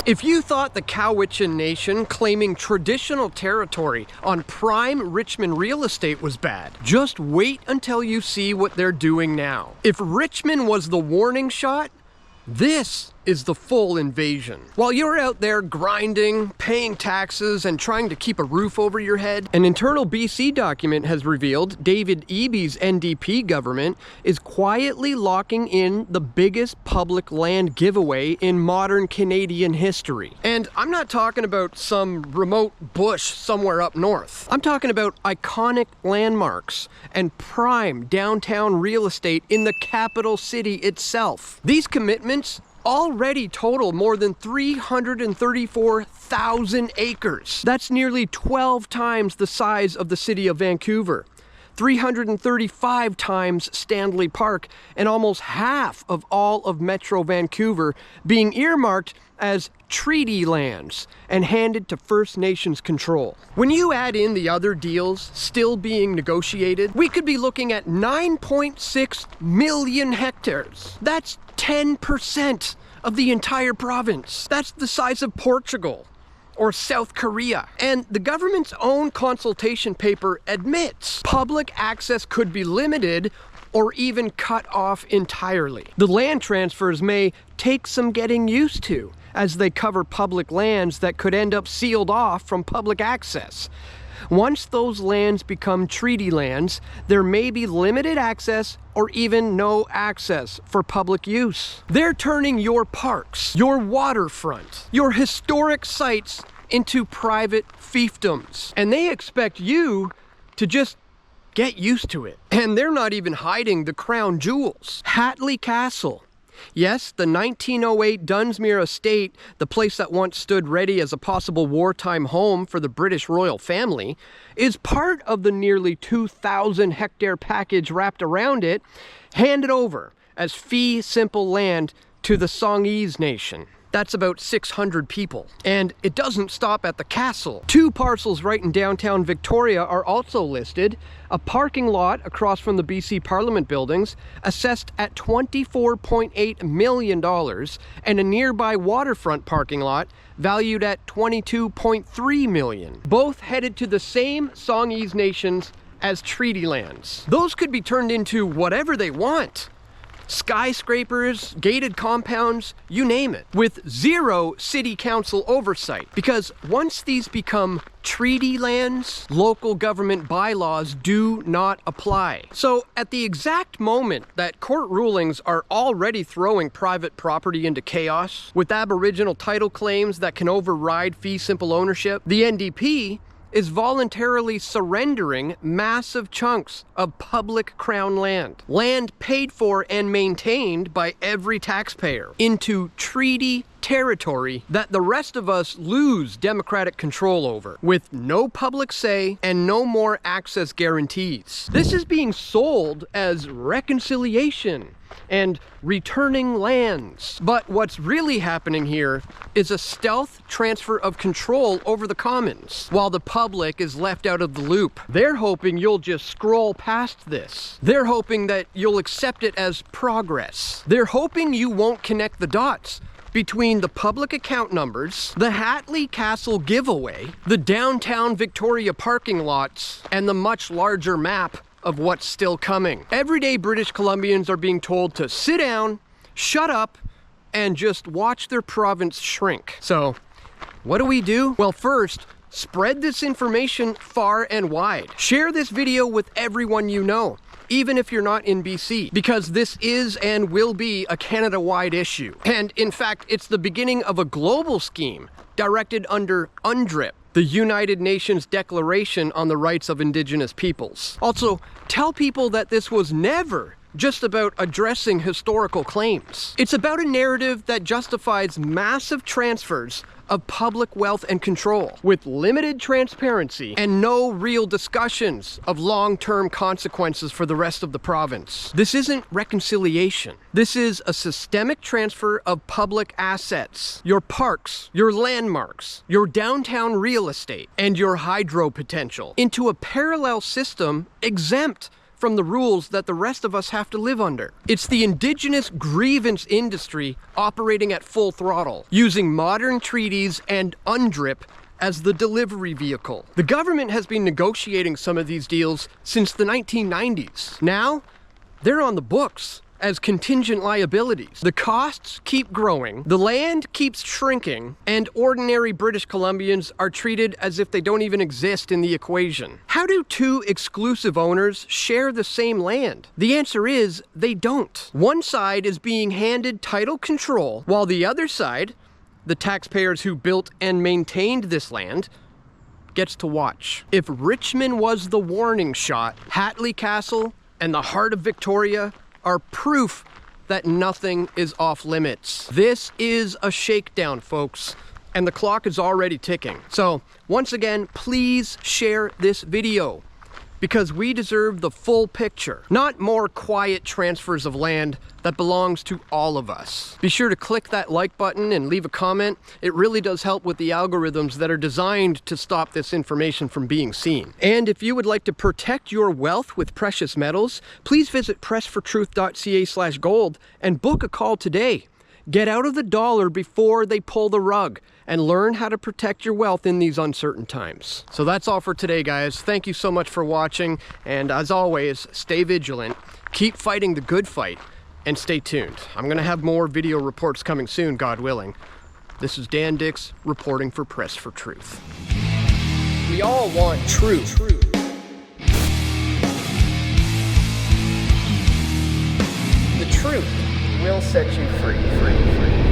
If you thought the Cowichan Nation claiming traditional territory on prime Richmond real estate was bad, just wait until you see what they're doing now. If Richmond was the warning shot, this is the full invasion. While you're out there grinding, paying taxes, and trying to keep a roof over your head, an internal BC document has revealed David Eby's NDP government is quietly locking in the biggest public land giveaway in modern Canadian history. And I'm not talking about some remote bush somewhere up north. I'm talking about iconic landmarks and prime downtown real estate in the capital city itself. These commitments already total more than 334,000 acres. That's nearly 12 times the size of the city of Vancouver, 335 times Stanley Park, and almost half of all of Metro Vancouver being earmarked as treaty lands and handed to First Nations control. When you add in the other deals still being negotiated, we could be looking at 9.6 million hectares. That's 10% of the entire province. That's the size of Portugal or South Korea. And the government's own consultation paper admits public access could be limited or even cut off entirely. The land transfers may take some getting used to as they cover public lands that could end up sealed off from public access. Once those lands become treaty lands, there may be limited access or even no access for public use. They're turning your parks, your waterfront, your historic sites into private fiefdoms. And they expect you to just get used to it. And they're not even hiding the crown jewels. Hatley Castle. Yes, the 1908 Dunsmuir estate, the place that once stood ready as a possible wartime home for the British royal family, is part of the nearly 2,000 hectare package wrapped around it, handed over as fee simple land to the Songhees Nation. That's about 600 people. And it doesn't stop at the castle. 2 parcels right in downtown Victoria are also listed. A parking lot across from the BC Parliament buildings, assessed at $24.8 million, and a nearby waterfront parking lot valued at $22.3 million. Both headed to the same Songhees Nations as treaty lands. Those could be turned into whatever they want. Skyscrapers, gated compounds, you name it, with zero city council oversight. Because once these become treaty lands, local government bylaws do not apply. So at the exact moment that court rulings are already throwing private property into chaos, with Aboriginal title claims that can override fee simple ownership, the NDP is voluntarily surrendering massive chunks of public crown land, land paid for and maintained by every taxpayer, into treaty territory that the rest of us lose democratic control over, with no public say and no more access guarantees. This is being sold as reconciliation and returning lands. But what's really happening here is a stealth transfer of control over the commons, while the public is left out of the loop. They're hoping you'll just scroll past this. They're hoping that you'll accept it as progress. They're hoping you won't connect the dots between the public account numbers, the Hatley Castle giveaway, the downtown Victoria parking lots, and the much larger map of what's still coming. Everyday British Columbians are being told to sit down, shut up, and just watch their province shrink. So, what do? Well, first, spread this information far and wide. Share this video with everyone you know, even if you're not in BC, because this is and will be a Canada-wide issue. And in fact, it's the beginning of a global scheme directed under UNDRIP, the United Nations Declaration on the Rights of Indigenous Peoples. Also, tell people that this was never just about addressing historical claims. It's about a narrative that justifies massive transfers of public wealth and control, with limited transparency and no real discussions of long-term consequences for the rest of the province. This isn't reconciliation. This is a systemic transfer of public assets, your parks, your landmarks, your downtown real estate, and your hydro potential into a parallel system exempt from the rules that the rest of us have to live under. It's the indigenous grievance industry operating at full throttle, using modern treaties and UNDRIP as the delivery vehicle. The government has been negotiating some of these deals since the 1990s. Now, they're on the books as contingent liabilities. The costs keep growing, the land keeps shrinking, and ordinary British Columbians are treated as if they don't even exist in the equation. How do two exclusive owners share the same land? The answer is they don't. One side is being handed title control, while the other side, the taxpayers who built and maintained this land, gets to watch. If Richmond was the warning shot, Hatley Castle and the heart of Victoria are proof that nothing is off limits. This is a shakedown, folks, and the clock is already ticking. So once again, please share this video because we deserve the full picture, not more quiet transfers of land that belongs to all of us. Be sure to click that like button and leave a comment. It really does help with the algorithms that are designed to stop this information from being seen. And if you would like to protect your wealth with precious metals, please visit pressfortruth.ca/gold and book a call today. Get out of the dollar before they pull the rug and learn how to protect your wealth in these uncertain times. So that's all for today, guys. Thank you so much for watching. And as always, stay vigilant, keep fighting the good fight, and stay tuned. I'm gonna have more video reports coming soon, God willing. This is Dan Dix reporting for Press for Truth. We all want truth. The truth will set you free.